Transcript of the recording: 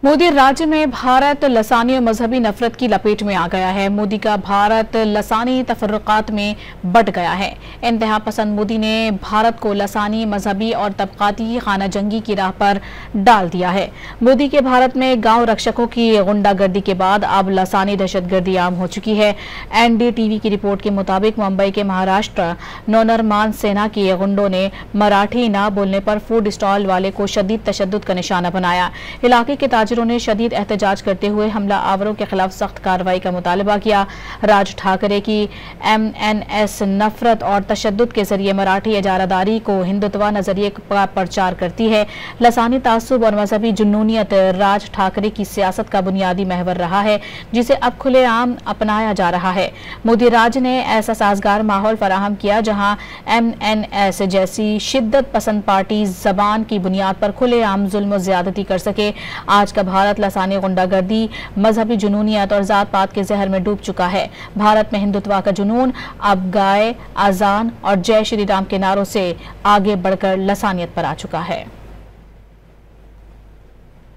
मोदी राज्य में भारत लसानी और मजहबी नफरत की लपेट में आ गया है। मोदी का भारत लसानी तफर्रुकात में बट गया है। इंतहा पसंद मोदी ने भारत को लसानी, मजहबी और तबकाती खाना जंगी की राह पर डाल दिया है। मोदी के भारत में गांव रक्षकों की गुंडागर्दी के बाद अब लसानी दहशतगर्दी आम हो चुकी है। NDTV की रिपोर्ट के मुताबिक मुंबई के महाराष्ट्र नौनरमान सेना के गुंडों ने मराठी न बोलने पर फूड स्टॉल वाले को शदीद तशद्दुद का निशाना बनाया। इलाके के ताजिरों ने शदीद एहतजाज करते हुए हमला आवरों के खिलाफ सख्त कार्रवाई का मुतालबा किया। राज ठाकरे की MNS नफरत और तशद्दुद के जरिए मराठी इजारादारी को हिंदुत्व नजरिए का प्रचार करती है। लसानी तासुब और मजहबी जुनूनियत राज ठाकरे की सियासत का बुनियादी महवर रहा है, जिसे अब खुलेआम अपनाया जा रहा है। मोदी राज ने ऐसा साजगार माहौल फराहम किया जहां MNS जैसी शिद्दत पसंद पार्टी जबान की बुनियाद पर खुलेआम जुल्म ज्यादती कर सके। आज का भारत लसानी गुंडागर्दी, मजहबी जुनूनियत और जात पात के जहर में डूब चुका है। भारत में हिंदुत्व का जुनून अब गाय, अजान और जय श्री राम के नारों से आगे बढ़कर लसानियत पर आ चुका है।